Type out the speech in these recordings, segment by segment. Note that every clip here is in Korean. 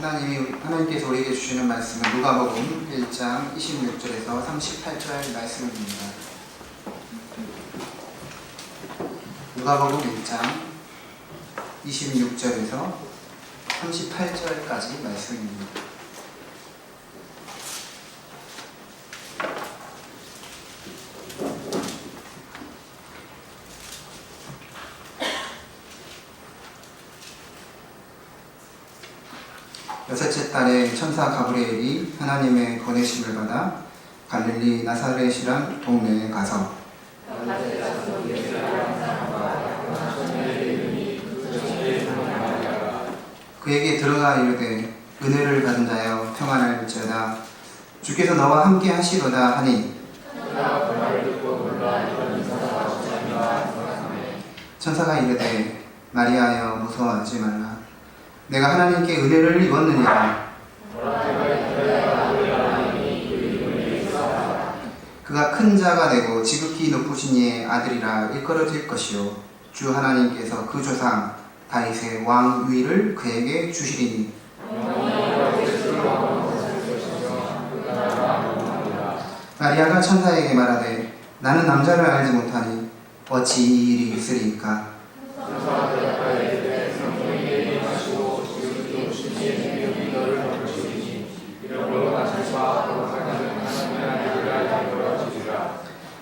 하나님께서 우리에게 주시는 말씀은 누가복음 1장 26절에서 38절 말씀입니다. 누가복음 1장 26절에서 38절까지 말씀입니다. 여섯째 달에 천사 가브리엘이 하나님의 보내심을 받아 갈릴리 나사렛이란 동네에 가서 그에게 들어가 이르되 은혜를 받은 자여 평안할지어다 주께서 너와 함께 하시로다 하니 천사가 이르되 마리아여 무서워하지 말라 내가 하나님께 은혜를 입었느니라. 그가 큰 자가 되고 지극히 높으신 이의 아들이라 일컬어질 것이요 주 하나님께서 그 조상 다윗의 왕 위를 그에게 주시리니 마리아가 천사에게 말하되 나는 남자를 알지 못하니 어찌 이 일이 있으리이까.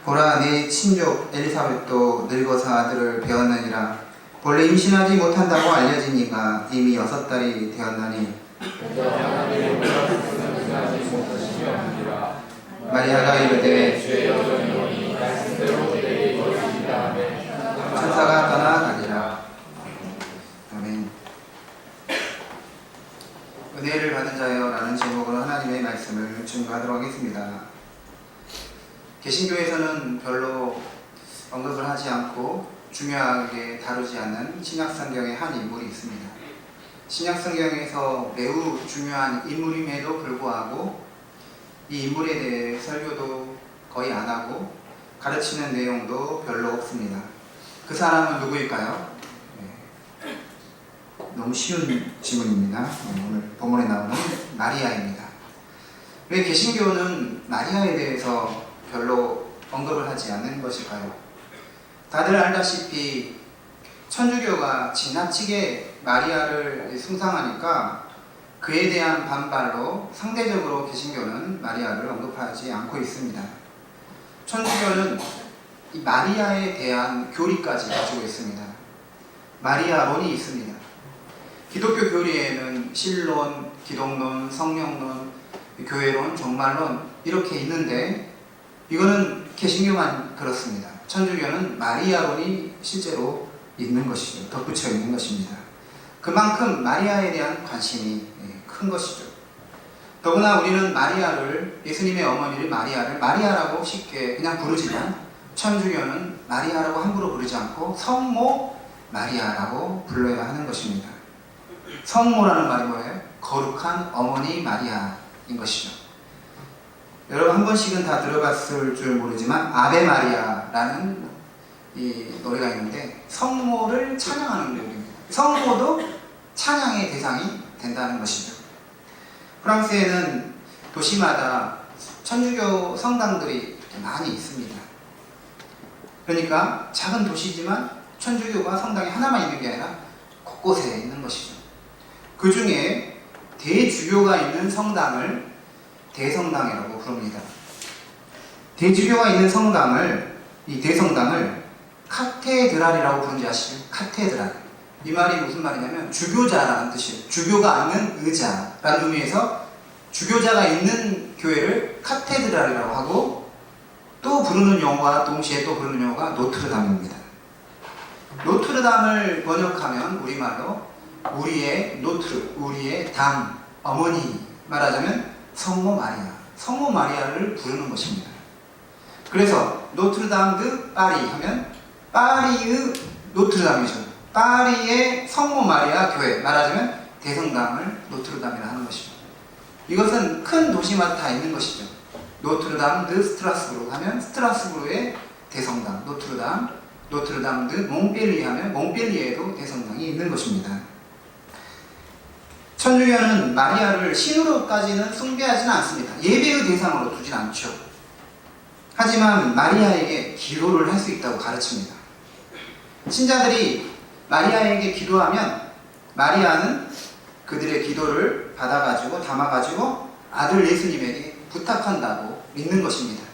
보라 네 친족 엘리사벳도 늙어서 아들을 배었느니라. 본래 임신하지 못한다고 알려진 이가 이미 6달이 되었나니 마리아가 이르되 천사가 떠나가니라. 아멘. 은혜를 받은 자여 라는 제목으로 하나님의 말씀을 증거하도록 하겠습니다. 개신교에서는 별로 언급을 하지 않고 중요하게 다루지 않는 신약성경의 한 인물이 있습니다. 신약성경에서 매우 중요한 인물임에도 불구하고 이 인물에 대해 설교도 거의 안 하고 가르치는 내용도 별로 없습니다. 그 사람은 누구일까요? 네. 너무 쉬운 질문입니다. 오늘 본문에 나오는 마리아입니다. 왜 개신교는 마리아에 대해서 별로 언급을 하지 않는 것일까요? 다들 알다시피 천주교가 지나치게 마리아를 숭상하니까 그에 대한 반발로 상대적으로 개신교는 마리아를 언급하지 않고 있습니다. 천주교는 이 마리아에 대한 교리까지 가지고 있습니다. 마리아론이 있습니다. 기독교 교리에는 신론, 기독론, 성령론, 교회론, 종말론 이렇게 있는데 이거는 개신교만 그렇습니다. 천주교는 마리아론이 실제로 있는 것이죠. 덧붙여 있는 것입니다. 그만큼 마리아에 대한 관심이 큰 것이죠. 더구나 우리는 마리아를, 예수님의 어머니를 마리아를 마리아라고 쉽게 그냥 부르지만 천주교는 마리아라고 함부로 부르지 않고 성모 마리아라고 불러야 하는 것입니다. 성모라는 말이 뭐예요? 거룩한 어머니 마리아인 것이죠. 여러분 한 번씩은 다 들어봤을 줄 모르지만 아베 마리아라는 이 노래가 있는데 성모를 찬양하는 노래입니다. 성모도 찬양의 대상이 된다는 것이죠. 프랑스에는 도시마다 천주교 성당들이 많이 있습니다. 그러니까 작은 도시지만 천주교가 성당이 하나만 있는 게 아니라 곳곳에 있는 것이죠. 그 중에 대주교가 있는 성당을 대성당이라고 부릅니다. 대주교가 있는 성당을, 이 대성당을 카테드랄이라고 부르는지 아시죠? 카테드랄. 이 말이 무슨 말이냐면 주교자라는 뜻이에요. 주교가 앉는 의자라는 의미에서 주교자가 있는 교회를 카테드랄이라고 하고 또 부르는 용어가 동시에 또 부르는 용어가 노트르담입니다. 노트르담을 번역하면 우리말로 우리의 노트르, 우리의 담, 어머니 말하자면 성모 마리아, 성모 마리아를 부르는 것입니다. 그래서 노트르담 드 파리 하면 파리의 노트르담이죠. 파리의 성모 마리아 교회 말하자면 대성당을 노트르담이라 하는 것이죠. 이것은 큰 도시마다 다 있는 것이죠. 노트르담 드 스트라스부르 하면 스트라스부르의 대성당 노트르담, 노트르담 드 몽펠리 하면 몽펠리에도 대성당이 있는 것입니다. 천주교는 마리아를 신으로까지는 숭배하지는 않습니다. 예배의 대상으로 두진 않죠. 하지만 마리아에게 기도를 할 수 있다고 가르칩니다. 신자들이 마리아에게 기도하면 마리아는 그들의 기도를 받아가지고 담아가지고 아들 예수님에게 부탁한다고 믿는 것입니다.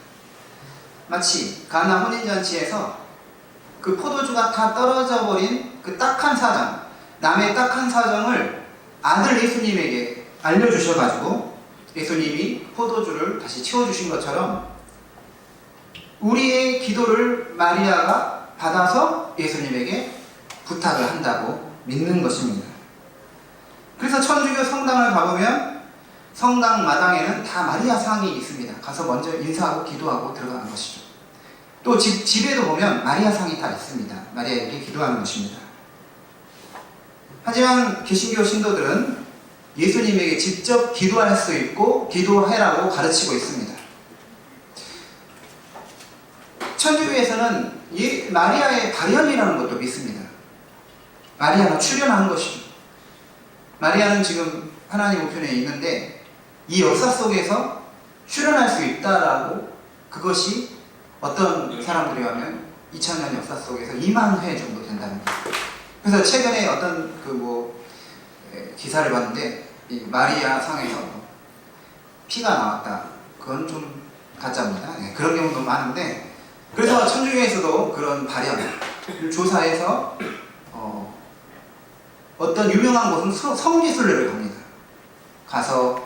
마치 가나 혼인잔치에서 그 포도주가 다 떨어져 버린 그 딱한 사정, 남의 딱한 사정을 아들 예수님에게 알려주셔가지고 예수님이 포도주를 다시 채워주신 것처럼 우리의 기도를 마리아가 받아서 예수님에게 부탁을 한다고 믿는 것입니다. 그래서 천주교 성당을 가보면 성당 마당에는 다 마리아 상이 있습니다. 가서 먼저 인사하고 기도하고 들어가는 것이죠. 또 집에도 보면 마리아 상이 다 있습니다. 마리아에게 기도하는 것입니다. 하지만 개신교 신도들은 예수님에게 직접 기도할 수 있고 기도해라고 가르치고 있습니다. 천주교에서는 마리아의 발현이라는 것도 믿습니다. 마리아가 출현한 것이죠. 마리아는 지금 하나님 우편에 있는데 이 역사 속에서 출현할 수 있다라고, 그것이 어떤 사람들이 하면 2000년 역사 속에서 2만 회 정도 된다는 거예요. 그래서 최근에 어떤 기사를 봤는데 이 마리아 상에서 피가 나왔다. 그건 좀 가짜입니다. 네, 그런 경우도 많은데, 그래서 천주교에서도 그런 발현을 조사해서 어떤 유명한 곳은 성지순례를 갑니다. 가서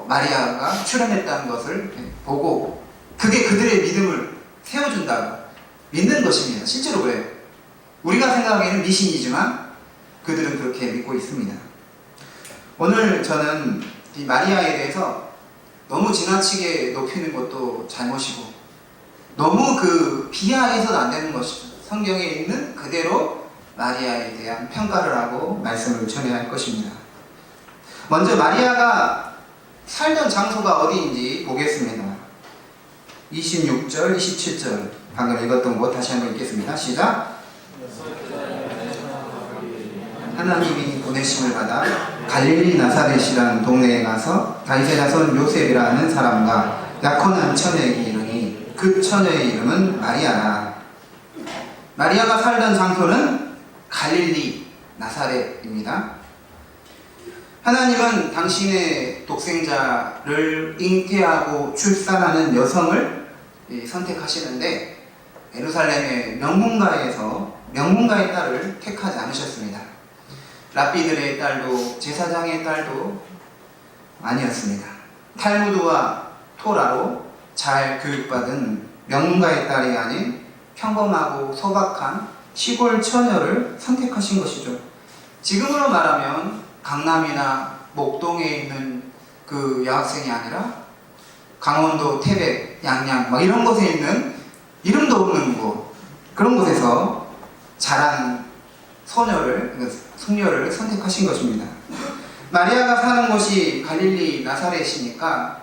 마리아가 출현했다는 것을 보고 그게 그들의 믿음을 세워준다고 믿는 것입니다. 실제로 그래요. 우리가 생각하기에는 미신이지만 그들은 그렇게 믿고 있습니다. 오늘 저는 이 마리아에 대해서 너무 지나치게 높이는 것도 잘못이고 너무 비하해서는 안 되는 것이죠. 성경에 있는 그대로 마리아에 대한 평가를 하고 말씀을 전해야 할 것입니다. 먼저 마리아가 살던 장소가 어디인지 보겠습니다. 26절, 27절 방금 읽었던 거 다시 한번 읽겠습니다. 시작! 하나님이 보내심을 받아 갈릴리 나사렛이라는 동네에 가서 다윗의 자손 요셉이라는 사람과 약혼한 처녀에게 이르니 그 처녀의 이름은 마리아라. 마리아가 살던 장소는 갈릴리 나사렛입니다. 하나님은 당신의 독생자를 잉태하고 출산하는 여성을 선택하시는데 예루살렘의 명문가의 딸을 택하지 않으셨습니다. 랍비들의 딸도 제사장의 딸도 아니었습니다. 탈무드와 토라로 잘 교육받은 명문가의 딸이 아닌 평범하고 소박한 시골 처녀를 선택하신 것이죠. 지금으로 말하면 강남이나 목동에 있는 그 여학생이 아니라 강원도, 태백, 양양 이런 곳에 있는 이름도 없는 곳, 그런 곳에서 자란 숙녀를 선택하신 것입니다. 마리아가 사는 곳이 갈릴리 나사렛이니까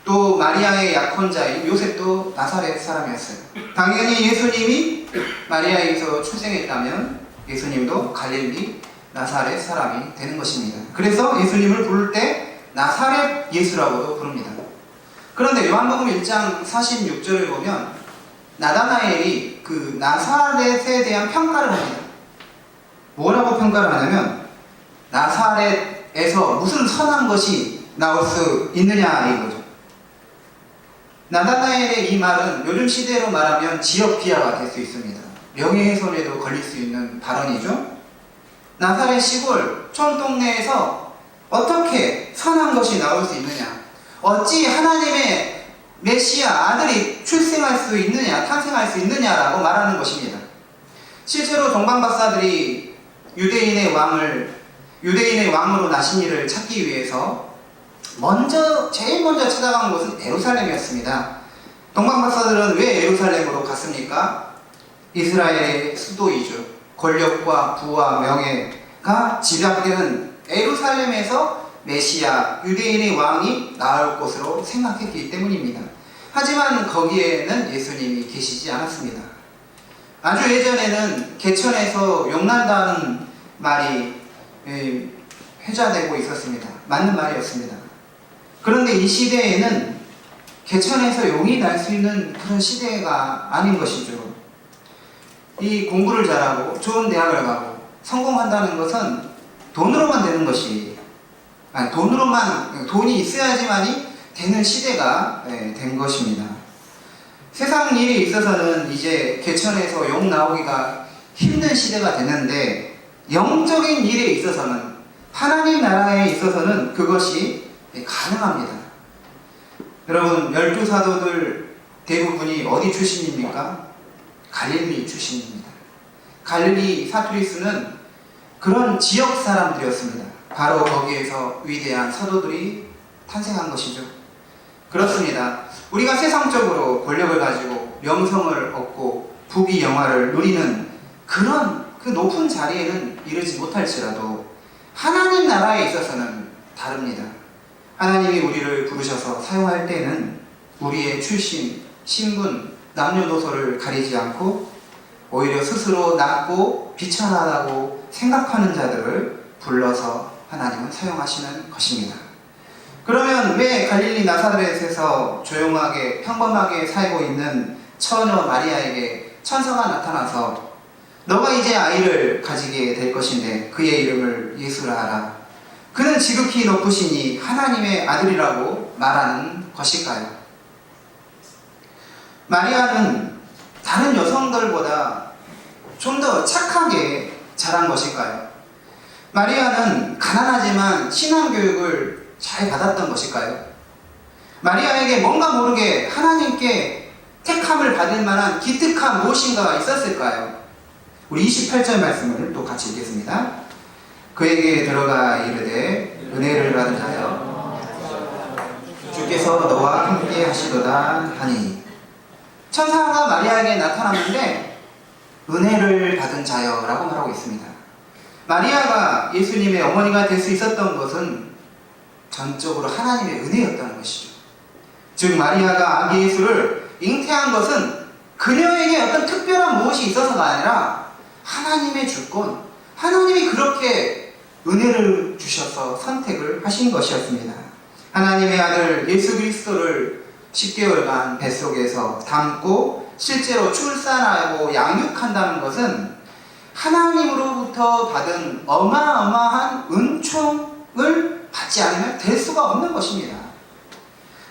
또 마리아의 약혼자인 요셉도 나사렛 사람이었어요. 당연히 예수님이 마리아에게서 출생했다면 예수님도 갈릴리 나사렛 사람이 되는 것입니다. 그래서 예수님을 부를 때 나사렛 예수라고도 부릅니다. 그런데 요한복음 1장 46절을 보면 나다나엘이 그 나사렛에 대한 평가를 합니다. 뭐라고 평가를 하냐면 나사렛에서 무슨 선한 것이 나올 수 있느냐 이거죠. 나다나엘의 이 말은 요즘 시대로 말하면 지역 비하가 될 수 있습니다. 명예훼손에도 걸릴 수 있는 발언이죠. 나사렛 시골 촌동네에서 어떻게 선한 것이 나올 수 있느냐, 어찌 하나님의 메시아 아들이 출생할 수 있느냐, 탄생할 수 있느냐라고 말하는 것입니다. 실제로 동방박사들이 유대인의 왕으로 나신 이를 찾기 위해서 제일 먼저 찾아간 곳은 예루살렘이었습니다. 동방박사들은 왜 예루살렘으로 갔습니까? 이스라엘의 수도이죠. 권력과 부와 명예가 집약되는 예루살렘에서 메시아, 유대인의 왕이 나올 곳으로 생각했기 때문입니다. 하지만 거기에는 예수님이 계시지 않았습니다. 아주 예전에는 개천에서 용난다는 말이 회자되고 있었습니다. 맞는 말이었습니다. 그런데 이 시대에는 개천에서 용이 날 수 있는 그런 시대가 아닌 것이죠. 이 공부를 잘하고 좋은 대학을 가고 성공한다는 것은 돈으로만 되는 것이, 돈이 있어야지만이 되는 시대가 된 것입니다. 세상 일에 있어서는 이제 개천에서 용 나오기가 힘든 시대가 됐는데, 영적인 일에 있어서는, 하나님 나라에 있어서는 그것이 가능합니다. 여러분, 12사도들 대부분이 어디 출신입니까? 갈릴리 출신입니다. 갈릴리 사투리스는 그런 지역 사람들이었습니다. 바로 거기에서 위대한 사도들이 탄생한 것이죠. 그렇습니다. 우리가 세상적으로 권력을 가지고 명성을 얻고 부귀 영화를 누리는 그런 그 높은 자리에는 이르지 못할지라도 하나님 나라에 있어서는 다릅니다. 하나님이 우리를 부르셔서 사용할 때는 우리의 출신, 신분, 남녀노소를 가리지 않고 오히려 스스로 낮고 비천하다고 생각하는 자들을 불러서 하나님은 사용하시는 것입니다. 그러면 왜 갈릴리 나사렛에서 조용하게 평범하게 살고 있는 처녀 마리아에게 천사가 나타나서 너가 이제 아이를 가지게 될 것인데 그의 이름을 예수라 하라, 그는 지극히 높으시니 하나님의 아들이라고 말하는 것일까요? 마리아는 다른 여성들보다 좀 더 착하게 자란 것일까요? 마리아는 가난하지만 신앙교육을 잘 받았던 것일까요? 마리아에게 뭔가 모르게 하나님께 택함을 받을 만한 기특한 무엇인가가 있었을까요? 우리 28절 말씀을 또 같이 읽겠습니다. 그에게 들어가 이르되 은혜를 받은 자여 주께서 너와 함께 하시도다 하니, 천사가 마리아에게 나타났는데 은혜를 받은 자여 라고 말하고 있습니다. 마리아가 예수님의 어머니가 될 수 있었던 것은 전적으로 하나님의 은혜였다는 것이죠. 즉 마리아가 아기 예수를 잉태한 것은 그녀에게 어떤 특별한 무엇이 있어서가 아니라 하나님의 주권, 하나님이 그렇게 은혜를 주셔서 선택을 하신 것이었습니다. 하나님의 아들 예수 그리스도를 10개월간 뱃속에서 담고 실제로 출산하고 양육한다는 것은 하나님으로부터 받은 어마어마한 은총을 받지 않으면 될 수가 없는 것입니다.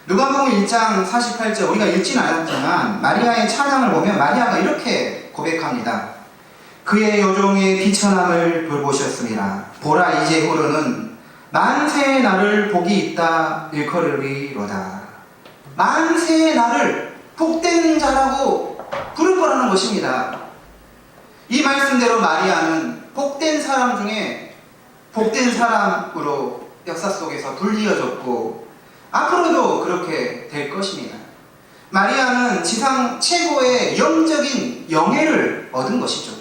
누가복음 1장 48절 우리가 읽지는 않았지만 마리아의 찬양을 보면 마리아가 이렇게 고백합니다. 그의 여종의 비천함을 돌보셨습니다. 보라 이제 후로는 만세의 날을 복이 있다 일컬으리로다. 만세의 날을 복된 자라고 부를 거라는 것입니다. 이 말씀대로 마리아는 복된 사람 중에 복된 사람으로 역사 속에서 불리어졌고 앞으로도 그렇게 될 것입니다. 마리아는 지상 최고의 영적인 영예를 얻은 것이죠.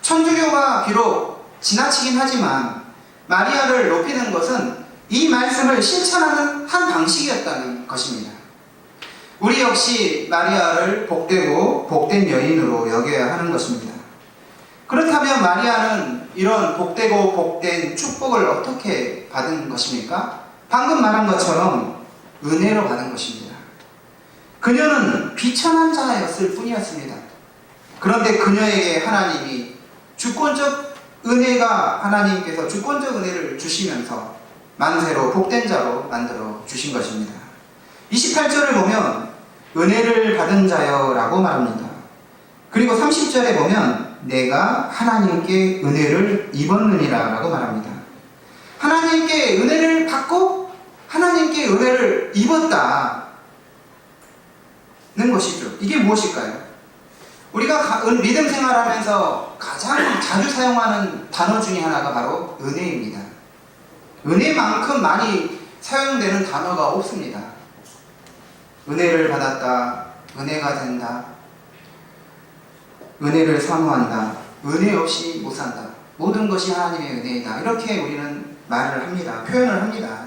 천주교가 비록 지나치긴 하지만 마리아를 높이는 것은 이 말씀을 실천하는 한 방식이었다는 것입니다. 우리 역시 마리아를 복되고 복된 여인으로 여겨야 하는 것입니다. 그렇다면 마리아는 이런 복되고 복된 축복을 어떻게 받은 것입니까? 방금 말한 것처럼 은혜로 받은 것입니다. 그녀는 비천한 자였을 뿐이었습니다. 그런데 그녀에게 하나님이 주권적 은혜가, 하나님께서 주권적 은혜를 주시면서 만세로 복된 자로 만들어 주신 것입니다. 28절을 보면 은혜를 받은 자여 라고 말합니다. 그리고 30절에 보면 내가 하나님께 은혜를 입었느니라 라고 말합니다. 하나님께 은혜를 받고 하나님께 은혜를 입었다는 것이죠. 이게 무엇일까요? 우리가 믿음 생활하면서 가장 자주 사용하는 단어 중에 하나가 바로 은혜입니다. 은혜만큼 많이 사용되는 단어가 없습니다. 은혜를 받았다, 은혜가 된다, 은혜를 사모한다, 은혜 없이 못 산다, 모든 것이 하나님의 은혜이다, 이렇게 우리는 말을 합니다. 표현을 합니다.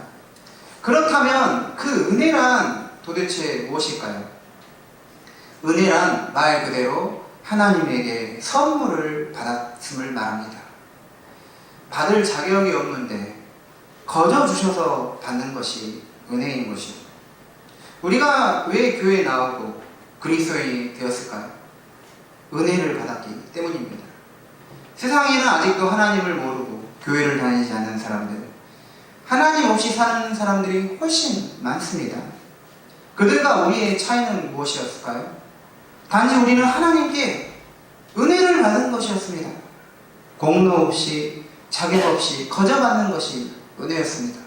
그렇다면 그 은혜란 도대체 무엇일까요? 은혜란 말 그대로 하나님에게 선물을 받았음을 말합니다. 받을 자격이 없는데 거저 주셔서 받는 것이 은혜인 것이죠. 우리가 왜 교회에 나오고 그리스도인이 되었을까요? 은혜를 받았기 때문입니다. 세상에는 아직도 하나님을 모르고 교회를 다니지 않는 사람들, 하나님 없이 사는 사람들이 훨씬 많습니다. 그들과 우리의 차이는 무엇이었을까요? 단지 우리는 하나님께 은혜를 받은 것이었습니다. 공로 없이 자격 없이 거저 받는 것이 은혜였습니다.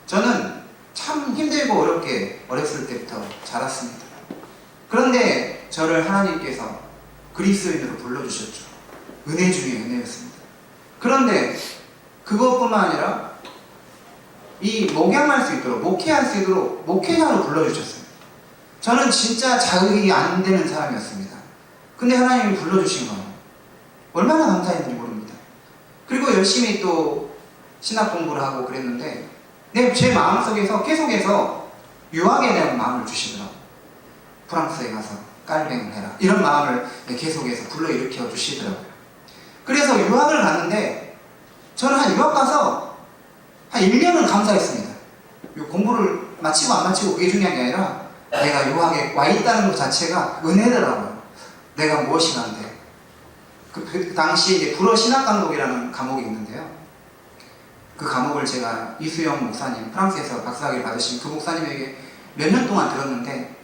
저는 참 힘들고 어렵게 어렸을 때부터 자랐습니다. 그런데 저를 하나님께서 그리스도인으로 불러주셨죠. 은혜 중에 은혜였습니다. 그런데 그것뿐만 아니라 이 목양할 수 있도록, 목회할 수 있도록 목회자로 불러주셨어요. 저는 진짜 자격이 안 되는 사람이었습니다. 근데 하나님이 불러주신 거예요. 얼마나 감사했는지 모릅니다. 그리고 열심히 또 신학 공부를 하고 그랬는데 제 마음속에서 계속해서 유학에 대한 마음을 주시더라고요. 프랑스에 가서 깔뱅을 해라, 이런 마음을 계속해서 불러일으켜 주시더라고요. 그래서 유학을 갔는데 저는 한 유학 가서 한 1년은 감사했습니다. 공부를 마치고 안 마치고 그게 중요한 게 아니라 내가 유학에 와 있다는 것 자체가 은혜더라고요. 내가 무엇이 난데. 그 당시 이제 불어 신학강독이라는 과목이 있는데요. 그 과목을 제가 이수영 목사님, 프랑스에서 박사학위를 받으신 그 목사님에게 몇 년 동안 들었는데,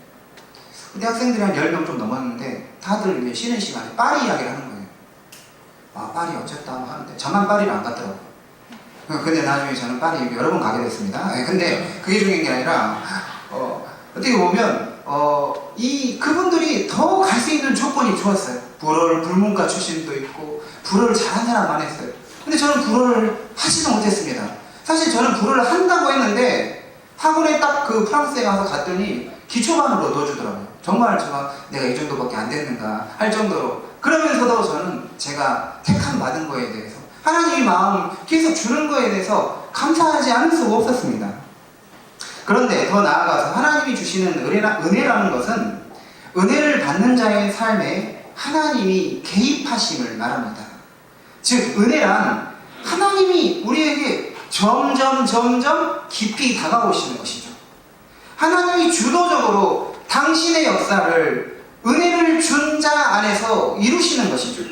그때 학생들이 한 10명 좀 넘었는데 다들 이제 쉬는 시간에 파리 이야기를 하는 거예요. 아, 파리 어쨌다 하는데 저만 파리를 안 갔더라고요. 근데 나중에 저는 파리 여러 번 가게 됐습니다. 근데 그게 중요한 게 아니라 어떻게 보면 그분들이 더 갈 수 있는 조건이 좋았어요. 불문과 출신도 있고 불어를 잘하는 사람만 했어요. 근데 저는 불어를 하지도 못했습니다. 사실 저는 불어를 한다고 했는데 학원에 딱 그 프랑스에 가서 갔더니 기초반으로 넣어주더라고요. 정말 내가 이 정도밖에 안 됐는가 할 정도로. 그러면서도 저는 제가 택함 받은 거에 대해서, 하나님이 마음 계속 주는 거에 대해서 감사하지 않을 수가 없었습니다. 그런데 더 나아가서 하나님이 주시는 은혜라는 것은 은혜를 받는 자의 삶에 하나님이 개입하심을 말합니다. 즉 은혜란 하나님이 우리에게 점점 깊이 다가오시는 것이죠. 하나님이 주도적으로 당신의 역사를 은혜를 준 자 안에서 이루시는 것이죠.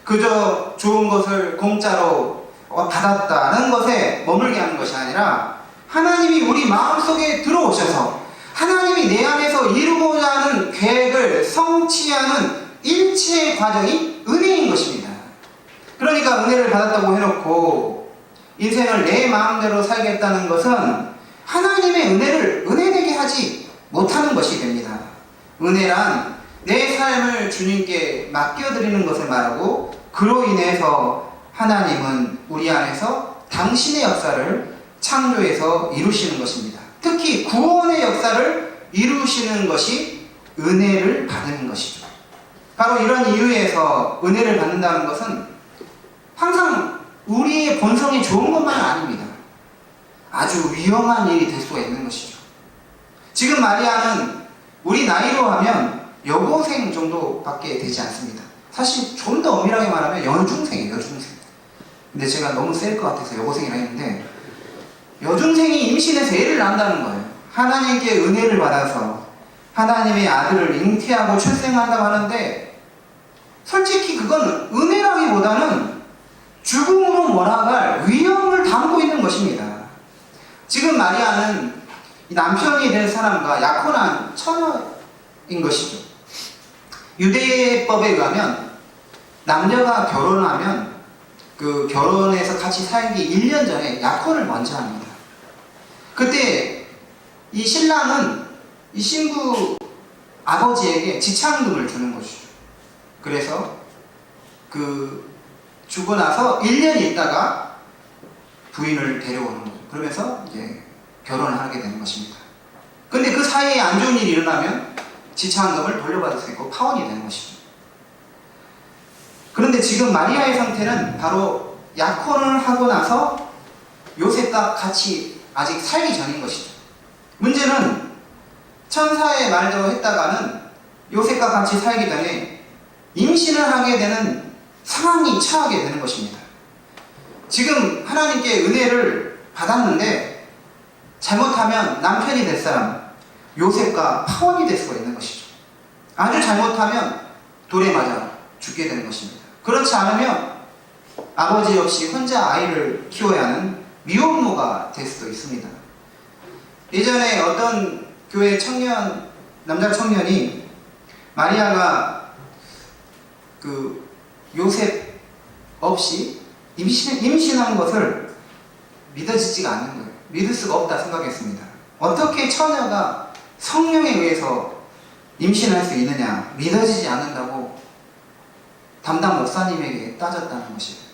그저 좋은 것을 공짜로 받았다는 것에 머물게 하는 것이 아니라 하나님이 우리 마음속에 들어오셔서 하나님이 내 안에서 이루고자 하는 계획을 성취하는 일체의 과정이 은혜인 것입니다. 그러니까 은혜를 받았다고 해놓고 인생을 내 마음대로 살겠다는 것은 하나님의 은혜를 은혜되게 하지 못하는 것이 됩니다. 은혜란 내 삶을 주님께 맡겨드리는 것을 말하고, 그로 인해서 하나님은 우리 안에서 당신의 역사를 창조해서 이루시는 것입니다. 특히 구원의 역사를 이루시는 것이 은혜를 받는 것이죠. 바로 이런 이유에서 은혜를 받는다는 것은 항상 우리의 본성이 좋은 것만은 아닙니다. 아주 위험한 일이 될 수가 있는 것이죠. 지금 마리아는 우리 나이로 하면 여고생 정도밖에 되지 않습니다. 사실 좀 더 엄밀하게 말하면 여중생이에요, 여중생. 근데 제가 너무 셀 것 같아서 여고생이라 했는데, 여중생이 임신해서 애를 낳는다는 거예요. 하나님께 은혜를 받아서 하나님의 아들을 잉태하고 출생한다고 하는데, 솔직히 그건 은혜라기보다는 죽음으로 몰아갈 위험을 담고 있는 것입니다. 지금 마리아는 남편이 될 사람과 약혼한 처녀인 것이죠. 유대법에 의하면 남녀가 결혼하면 그 결혼해서 같이 살기 1년 전에 약혼을 먼저 합니다. 그때 이 신랑은 이 신부 아버지에게 지창금을 주는 것이죠. 그래서 주고 나서 1년 있다가 부인을 데려오는 거죠. 그러면서 이제 결혼을 하게 되는 것입니다. 근데 그 사이에 안 좋은 일이 일어나면 지창금을 돌려받을 수 있고 파혼이 되는 것이죠. 그런데 지금 마리아의 상태는 바로 약혼을 하고 나서 요셉과 같이 아직 살기 전인 것이죠. 문제는 천사의 말대로 했다가는 요셉과 같이 살기 전에 임신을 하게 되는 상황이 처하게 되는 것입니다. 지금 하나님께 은혜를 받았 살았는데 잘못하면 남편이 될 사람 요셉과 파원이 될 수가 있는 것이죠. 아주 잘못하면 돌에 맞아 죽게 되는 것입니다. 그렇지 않으면 아버지 없이 혼자 아이를 키워야 하는 미혼모가 될 수도 있습니다. 예전에 어떤 교회 남자 청년이 마리아가 그 요셉 없이 임신한 것을 믿어지지가 않는 거예요. 믿을 수가 없다 생각했습니다. 어떻게 처녀가 성령에 의해서 임신할 수 있느냐, 믿어지지 않는다고 담당 목사님에게 따졌다는 것이에요.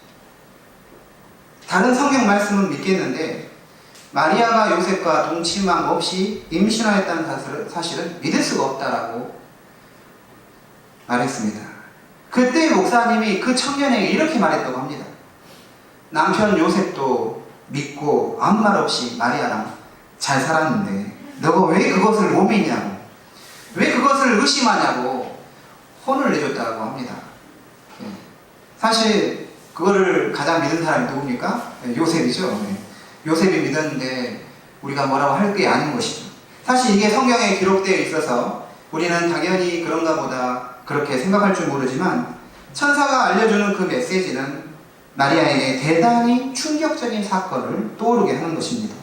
다른 성경 말씀은 믿겠는데 마리아가 요셉과 동침함 없이 임신하였다는 사실은 믿을 수가 없다라고 말했습니다. 그때 목사님이 그 청년에게 이렇게 말했다고 합니다. 남편 요셉도 믿고 아무 말 없이 마리아랑 잘 살았는데 너가 왜 그것을 못 믿냐고, 왜 그것을 의심하냐고 혼을 내줬다고 합니다. 사실 그거를 가장 믿은 사람이 누굽니까? 요셉이죠. 요셉이 믿었는데 우리가 뭐라고 할 게 아닌 것이죠. 사실 이게 성경에 기록되어 있어서 우리는 당연히 그런가 보다 그렇게 생각할 줄 모르지만 천사가 알려주는 그 메시지는 마리아에게 대단히 충격적인 사건을 떠오르게 하는 것입니다.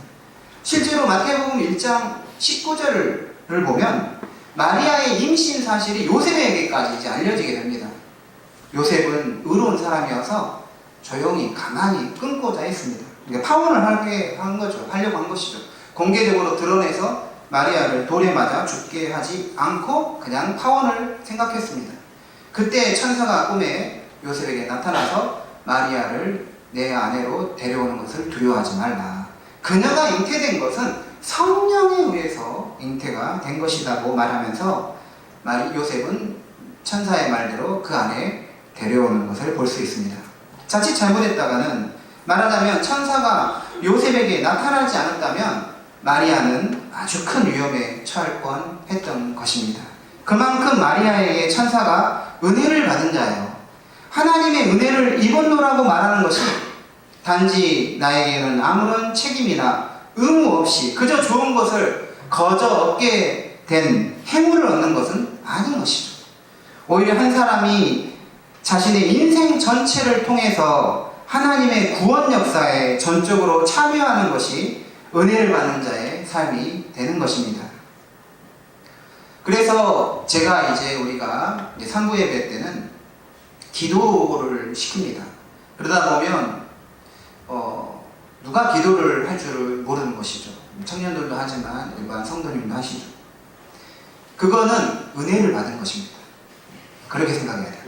실제로 마태복음 1장 19절을 보면 마리아의 임신 사실이 요셉에게까지 이제 알려지게 됩니다. 요셉은 의로운 사람이어서 조용히 가만히 끊고자 했습니다. 그러니까 파혼을 하려고 한 것이죠. 공개적으로 드러내서 마리아를 돌에 맞아 죽게 하지 않고 그냥 파혼을 생각했습니다. 그때 천사가 꿈에 요셉에게 나타나서 마리아를 내 아내로 데려오는 것을 두려워하지 말라. 그녀가 잉태된 것은 성령에 의해서 잉태가 된 것이라고 말하면서 요셉은 천사의 말대로 그 안에 데려오는 것을 볼 수 있습니다. 자칫 잘못했다가는 말하자면 천사가 요셉에게 나타나지 않았다면 마리아는 아주 큰 위험에 처할 뻔했던 것입니다. 그만큼 마리아에게 천사가 은혜를 받은 자예요. 하나님의 은혜를 입었노라고 말하는 것이 단지 나에게는 아무런 책임이나 의무 없이 그저 좋은 것을 거저 얻게 된 행운을 얻는 것은 아닌 것이죠. 오히려 한 사람이 자신의 인생 전체를 통해서 하나님의 구원 역사에 전적으로 참여하는 것이 은혜를 받는 자의 삶이 되는 것입니다. 그래서 제가 우리가 3부 예배 때는 기도를 시킵니다. 그러다 보면 누가 기도를 할 줄을 모르는 것이죠. 청년들도 하지만 일반 성도님도 하시죠. 그거는 은혜를 받은 것입니다. 그렇게 생각해야 돼요.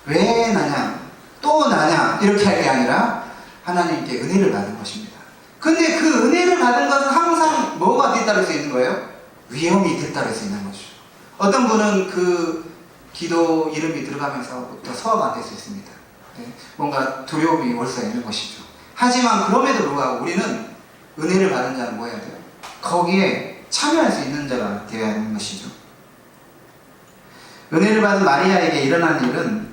왜 나냐, 또 나냐 이렇게 할 게 아니라 하나님께 은혜를 받은 것입니다. 근데 그 은혜를 받은 것은 항상 뭐가 뒤따를 수 있는 거예요? 위험이 뒤따를 수 있는 거죠. 어떤 분은 그 기도 이름이 들어가면서부터 소화가 안 될 수 있습니다. 뭔가 두려움이 올 수 있는 것이죠. 하지만 그럼에도 불구하고 우리는 은혜를 받은 자는 뭐 해야 돼요? 거기에 참여할 수 있는 자가 되어야 하는 것이죠. 은혜를 받은 마리아에게 일어날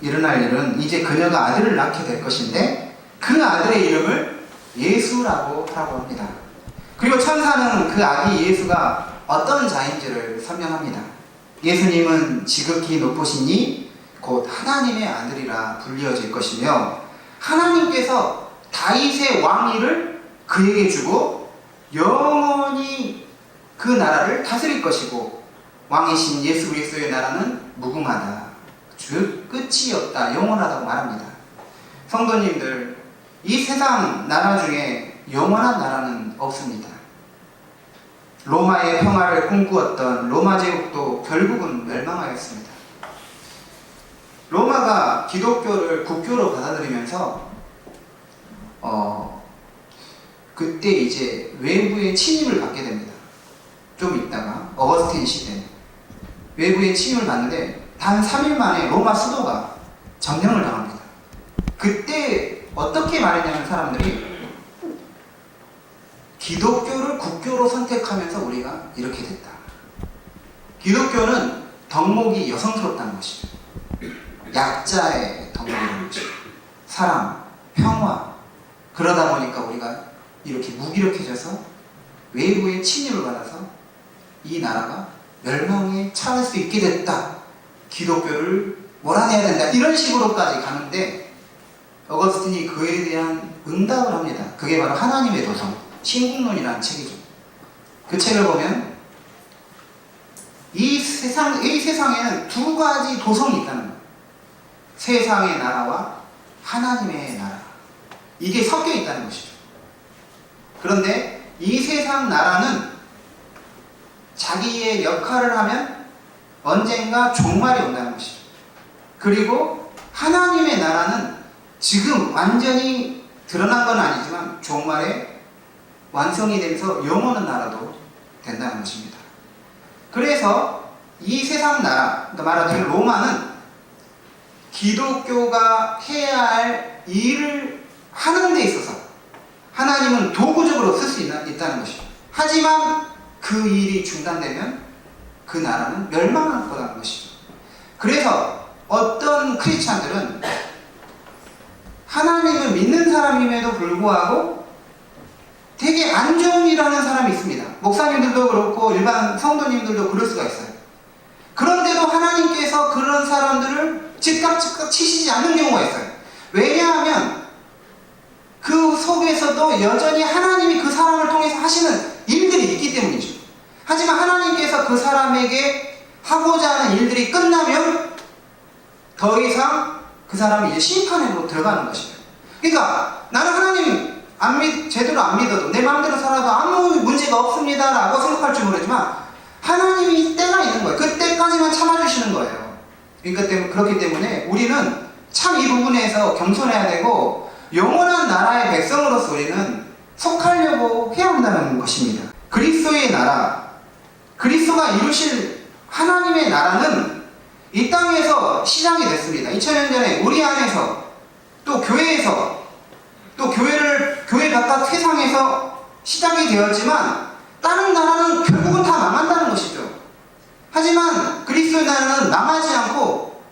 일은 이제 그녀가 아들을 낳게 될 것인데 그 아들의 이름을 예수라고 하라고 합니다. 그리고 천사는 그 아기 예수가 어떤 자인지를 설명합니다. 예수님은 지극히 높으시니 곧 하나님의 아들이라 불리어질 것이며 하나님께서 다윗의 왕위를 그에게 주고 영원히 그 나라를 다스릴 것이고 왕이신 예수 그리스도의 나라는 무궁하다. 즉 끝이 없다. 영원하다고 말합니다. 성도님들, 이 세상 나라 중에 영원한 나라는 없습니다. 로마의 평화를 꿈꾸었던 로마 제국도 결국은 멸망하였습니다. 로마가 기독교를 국교로 받아들이면서 그때 이제 외부의 침입을 받게 됩니다. 좀 있다가 어거스틴 시대 외부의 침입을 받는데 단 3일 만에 로마 수도가 점령을 당합니다. 그때 어떻게 말했냐면 사람들이 기독교를 국교로 선택하면서 우리가 이렇게 됐다. 기독교는 덕목이 여성스럽다는 것이죠. 약자의 덕목이라는 것이죠. 사랑, 평화. 그러다 보니까 우리가 이렇게 무기력해져서 외부의 침입을 받아서 이 나라가 멸망에 처할 수 있게 됐다. 기독교를 몰아내야 된다. 이런 식으로까지 가는데 어거스틴이 그에 대한 응답을 합니다. 그게 바로 하나님의 도성, 신국론이라는 책이죠. 그 책을 보면 이 세상에는 두 가지 도성이 있다는 거예요. 세상의 나라와 하나님의 나라. 이게 섞여 있다는 것이죠. 그런데 이 세상 나라는 자기의 역할을 하면 언젠가 종말이 온다는 것이죠. 그리고 하나님의 나라는 지금 완전히 드러난 건 아니지만 종말에 완성이 되면서 영원한 나라도 된다는 것입니다. 그래서 이 세상 나라, 그러니까 말하자면 로마는 기독교가 해야 할 일을 하는 데 있어서 하나님은 도구적으로 쓸 수 있다는 것이죠. 하지만 그 일이 중단되면 그 나라는 멸망할 거라는 것이죠. 그래서 어떤 크리스찬들은 하나님을 믿는 사람임에도 불구하고 되게 안 좋은 일 하는 사람이 있습니다. 목사님들도 그렇고 일반 성도님들도 그럴 수가 있어요. 그런데도 하나님께서 그런 사람들을 즉각 치시지 않는 경우가 있어요. 왜냐하면 그 속에서도 여전히 하나님이 그 사람을 통해서 하시는 일들이 있기 때문이죠. 하지만 하나님께서 그 사람에게 하고자 하는 일들이 끝나면 더 이상 그 사람이 이제 심판으로 들어가는 것이죠. 그러니까 나는 하나님 제대로 안 믿어도 내 마음대로 살아도 아무 문제가 없습니다 라고 생각할 줄 모르지만 하나님이 때가 있는 거예요. 그때까지만 참아주시는 거예요. 그러니까 그렇기 때문에 우리는 참 이 부분에서 겸손해야 되고 영원한 나라의 백성으로서 우리는 속하려고 해야 한다는 것입니다. 그리스도의 나라, 그리스도가 이루실 하나님의 나라는 이 땅에서 시작이 됐습니다. 2000년 전에 우리 안에서 또 교회에서 또 교회 바깥 세상에서 시작이 되었지만 다른 나라는 결국은 다 망한다는 것이죠. 하지만 그리스도의 나라는 망하지 않고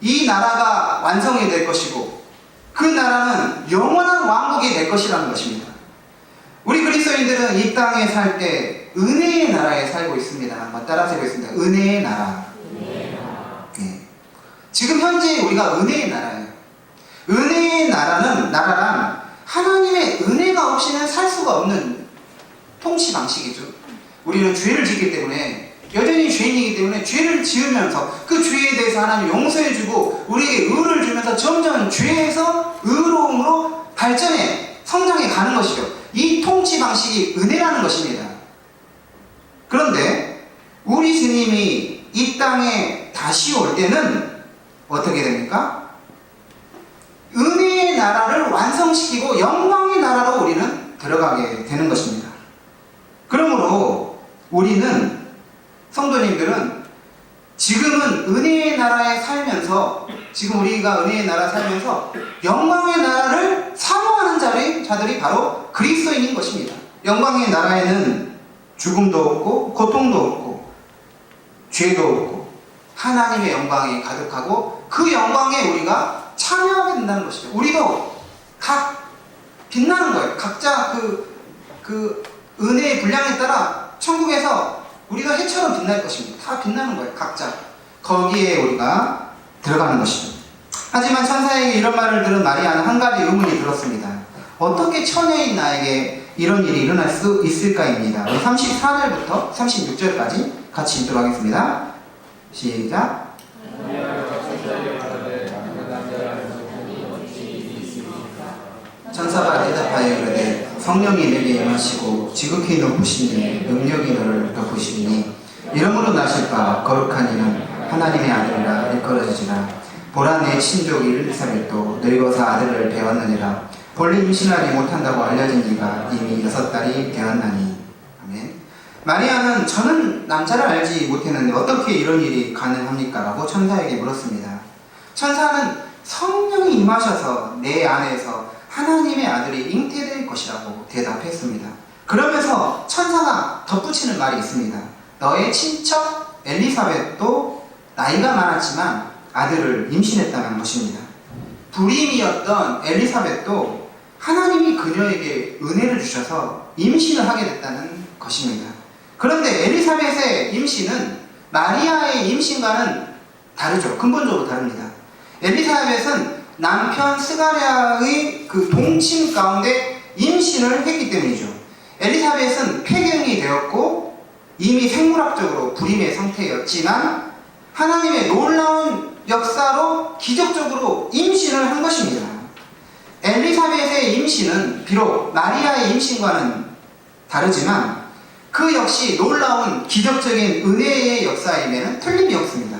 이 나라가 완성이 될 것이고 그 나라는 영원한 왕국이 될 것이라는 것입니다. 우리 그리스도인들은 이 땅에 살 때 은혜의 나라에 살고 있습니다. 한번 따라 살고 있습니다. 은혜의 나라. 네. 지금 현재 우리가 은혜의 나라예요. 은혜의 나라란 하나님의 은혜가 없이는 살 수가 없는 통치 방식이죠. 우리는 죄를 짓기 때문에 여전히 죄인이기 때문에 죄를 지으면서 그 죄에 대해서 하나님 용서해주고 우리에게 의를 주면서 점점 죄에서 의로움으로 발전해 성장해 가는 것이죠. 이 통치 방식이 은혜라는 것입니다. 그런데 우리 주님이 이 땅에 다시 올 때는 어떻게 됩니까? 은혜의 나라를 완성시키고 영광의 나라로 우리는 들어가게 되는 것입니다. 그러므로 우리는 성도님들은 지금은 은혜의 나라에 살면서 지금 우리가 은혜의 나라에 살면서 영광의 나라를 사모하는 자들이 바로 그리스도인인 것입니다. 영광의 나라에는 죽음도 없고 고통도 없고 죄도 없고 하나님의 영광이 가득하고 그 영광에 우리가 참여하게 된다는 것이죠. 우리도 각 빛나는 거예요. 각자 그 은혜의 분량에 따라 천국에서 우리가 해처럼 빛날 것입니다. 다 빛나는 거예요. 각자. 거기에 우리가 들어가는 것이죠. 하지만 천사에게 이런 말을 들은 마리아는 한 가지 의문이 들었습니다. 어떻게 처녀인 나에게 이런 일이 일어날 수 있을까입니다. 34절부터 36절까지 같이 읽도록 하겠습니다. 시작. 천사가 대답하여 이르되 성령이 내게 임하시고 지극히 높으신 이의 능력이 너를 덮으시니 이러므로 나실 바 거룩한 이는 하나님의 아들이라 일컬어지리라. 보라 내 친족 엘리사벳도 늙어서 아들을 배웠느니라. 본래 임신하지 못한다고 알려진 지가 이미 6달이 되었나니. 아멘. 마리아는 저는 남자를 알지 못했는데 어떻게 이런 일이 가능합니까? 라고 천사에게 물었습니다. 천사는 성령이 임하셔서 내 안에서 하나님의 아들이 잉태될 것이라고 대답했습니다. 그러면서 천사가 덧붙이는 말이 있습니다. 너의 친척 엘리사벳도 나이가 많았지만 아들을 임신했다는 것입니다. 불임이었던 엘리사벳도 하나님이 그녀에게 은혜를 주셔서 임신을 하게 됐다는 것입니다. 그런데 엘리사벳의 임신은 마리아의 임신과는 다르죠. 근본적으로 다릅니다. 엘리사벳은 남편 스가랴의 그 동침 가운데 임신을 했기 때문이죠. 엘리사벳은 폐경이 되었고 이미 생물학적으로 불임의 상태였지만 하나님의 놀라운 역사로 기적적으로 임신을 한 것입니다. 엘리사벳의 임신은 비록 마리아의 임신과는 다르지만 그 역시 놀라운 기적적인 은혜의 역사임에는 틀림이 없습니다.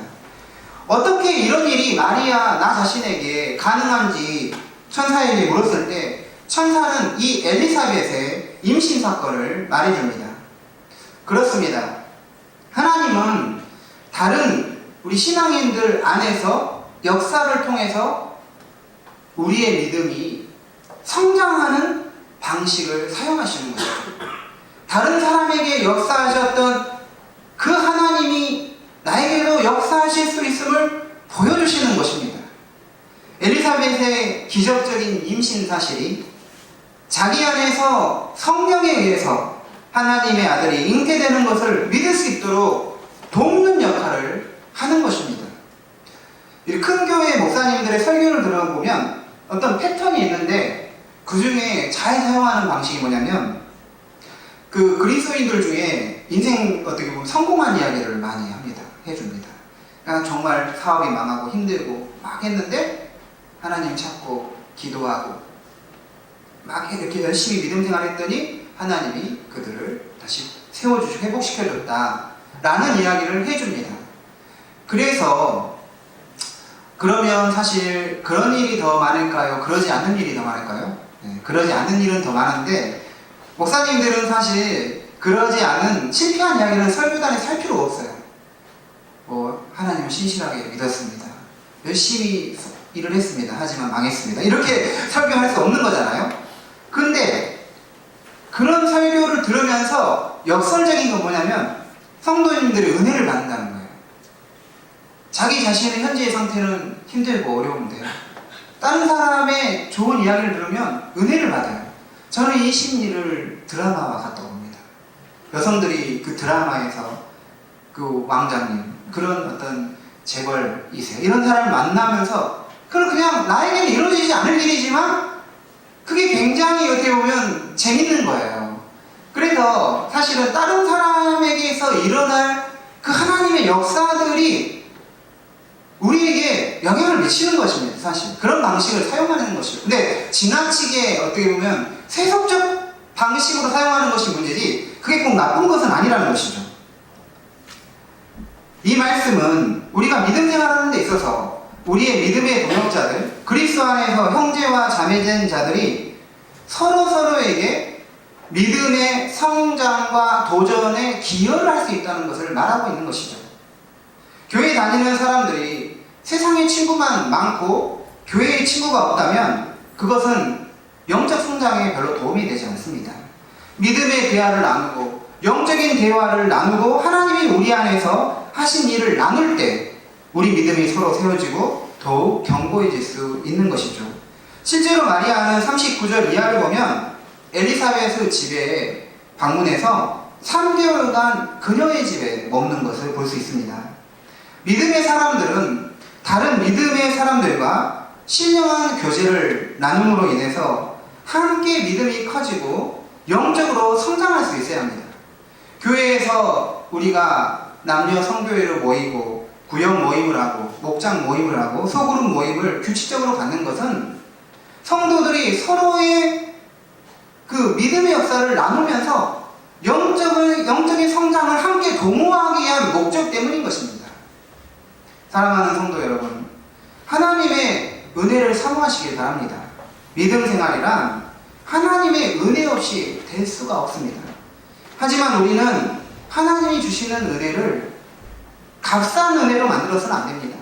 어떻게 이런 일이 마리아 나 자신에게 가능한지 천사에게 물었을 때 천사는 이 엘리사벳의 임신 사건을 말해줍니다. 그렇습니다. 하나님은 다른 우리 신앙인들 안에서 역사를 통해서 우리의 믿음이 성장하는 방식을 사용하시는 것이죠. 다른 사람에게 역사하셨던 그 하나님이 나에게도 역사하실 수 있음을 보여주시는 것입니다. 엘리사벳의 기적적인 임신 사실이 자기 안에서 성령에 의해서 하나님의 아들이 잉태되는 것을 믿을 수 있도록 돕는 역할을 하는 것입니다. 큰 교회 목사님들의 설교를 들어보면 어떤 패턴이 있는데 그 중에 잘 사용하는 방식이 뭐냐면 그 그리스도인들 중에 인생 어떻게 보면 성공한 이야기를 많이 합니다. 해줍니다. 그러니까 정말 사업이 망하고 힘들고 막 했는데 하나님 찾고 기도하고 막 이렇게 열심히 믿음 생활했더니 하나님이 그들을 다시 세워주시고 회복시켜줬다 라는 이야기를 해줍니다. 그래서 그러면 사실 그런 일이 더 많을까요? 그러지 않는 일이 더 많을까요? 네, 그러지 않는 일은 더 많은데 목사님들은 사실 그러지 않은 실패한 이야기를 설교단에 살 필요가 없어요. 하나님을 신실하게 믿었습니다. 열심히 일을 했습니다. 하지만 망했습니다. 이렇게 설교할 수 없는 거잖아요. 근데 그런 설교를 들으면서 역설적인 건 뭐냐면 성도님들의 은혜를 받는다는 거예요. 자기 자신의 현재의 상태는 힘들고 어려운데 다른 사람의 좋은 이야기를 들으면 은혜를 받아요. 저는 이 심리를 드라마와 같다고 봅니다. 여성들이 그 드라마에서 그 왕자님 그런 어떤 재벌이세요. 이런 사람을 만나면서 그냥 나에게는 이루어지지 않을 일이지만 그게 굉장히 어떻게 보면 재밌는 거예요. 그래서 사실은 다른 사람에게서 일어날 그 하나님의 역사들이 우리에게 영향을 미치는 것입니다. 사실 그런 방식을 사용하는 것이죠. 근데 지나치게 어떻게 보면 세속적 방식으로 사용하는 것이 문제지 그게 꼭 나쁜 것은 아니라는 것이죠. 이 말씀은 우리가 믿음 생활하는 데 있어서 우리의 믿음의 동역자들, 그리스도 안에서 형제와 자매된 자들이 서로에게 믿음의 성장과 도전에 기여를 할 수 있다는 것을 말하고 있는 것이죠. 교회 다니는 사람들이 세상의 친구만 많고 교회의 친구가 없다면 그것은 영적 성장에 별로 도움이 되지 않습니다. 믿음의 대화를 나누고 영적인 대화를 나누고 하나님이 우리 안에서 하신 일을 나눌 때 우리 믿음이 서로 세워지고 더욱 견고해질 수 있는 것이죠. 실제로 마리아는 39절 이하를 보면 엘리사벳의 집에 방문해서 3개월간 그녀의 집에 머무는 것을 볼 수 있습니다. 믿음의 사람들은 다른 믿음의 사람들과 신령한 교제를 나눔으로 인해서 함께 믿음이 커지고 영적으로 성장할 수 있어야 합니다. 교회에서 우리가 남녀 성교회로 모이고 구역 모임을 하고 목장 모임을 하고 소그룹 모임을 규칙적으로 갖는 것은 성도들이 서로의 그 믿음의 역사를 나누면서 영적인 성장을 함께 도모하기 위한 목적 때문인 것입니다. 사랑하는 성도 여러분, 하나님의 은혜를 사모하시길 바랍니다. 믿음 생활이란 하나님의 은혜 없이 될 수가 없습니다. 하지만 우리는 하나님이 주시는 은혜를 값싼 은혜로 만들어서는 안 됩니다.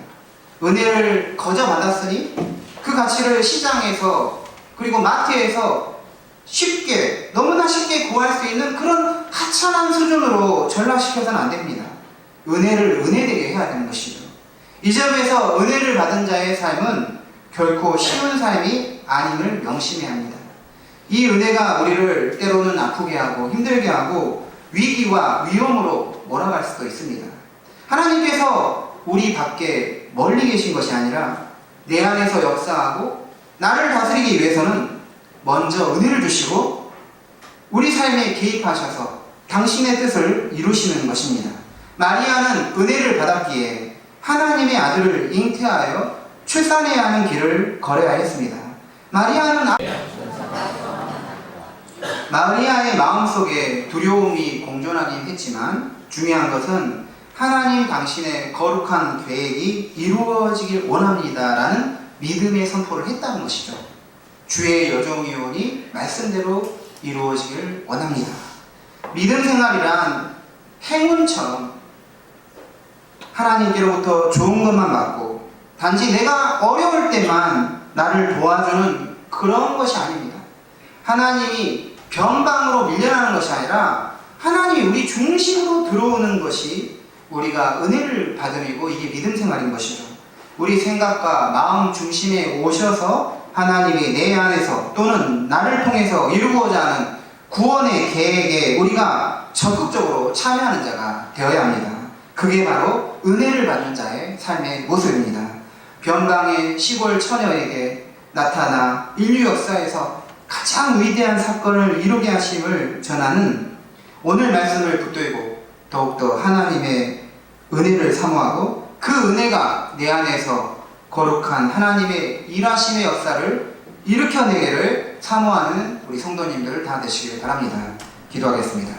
은혜를 거저 받았으니 그 가치를 시장에서 그리고 마트에서 쉽게 너무나 쉽게 구할 수 있는 그런 하찮은 수준으로 전락시켜서는 안 됩니다. 은혜를 은혜되게 해야 되는 것이죠. 이 점에서 은혜를 받은 자의 삶은 결코 쉬운 삶이 아님을 명심해야 합니다. 이 은혜가 우리를 때로는 아프게 하고 힘들게 하고 위기와 위험으로 몰아갈 수도 있습니다. 하나님께서 우리 밖에 멀리 계신 것이 아니라 내 안에서 역사하고 나를 다스리기 위해서는 먼저 은혜를 주시고 우리 삶에 개입하셔서 당신의 뜻을 이루시는 것입니다. 마리아는 은혜를 받았기에 하나님의 아들을 잉태하여 출산해야 하는 길을 걸어야 했습니다. 마리아의 마음속에 두려움이 공존하긴 했지만 중요한 것은 하나님 당신의 거룩한 계획이 이루어지길 원합니다라는 믿음의 선포를 했다는 것이죠. 주의 여종이오니 말씀대로 이루어지길 원합니다. 믿음 생활이란 행운처럼 하나님께로부터 좋은 것만 받고 단지 내가 어려울 때만 나를 도와주는 그런 것이 아닙니다. 하나님이 변방으로 밀려나는 것이 아니라 하나님이 우리 중심으로 들어오는 것이 우리가 은혜를 받음이고 이게 믿음 생활인 것이죠. 우리 생각과 마음 중심에 오셔서 하나님이 내 안에서 또는 나를 통해서 이루고자 하는 구원의 계획에 우리가 적극적으로 참여하는 자가 되어야 합니다. 그게 바로 은혜를 받는 자의 삶의 모습입니다. 변방의 시골 처녀에게 나타나 인류 역사에서 가장 위대한 사건을 이루게 하심을 전하는 오늘 말씀을 붙들고 더욱더 하나님의 은혜를 사모하고 그 은혜가 내 안에서 거룩한 하나님의 일하심의 역사를 일으켜내기를 사모하는 우리 성도님들 다 되시길 바랍니다. 기도하겠습니다.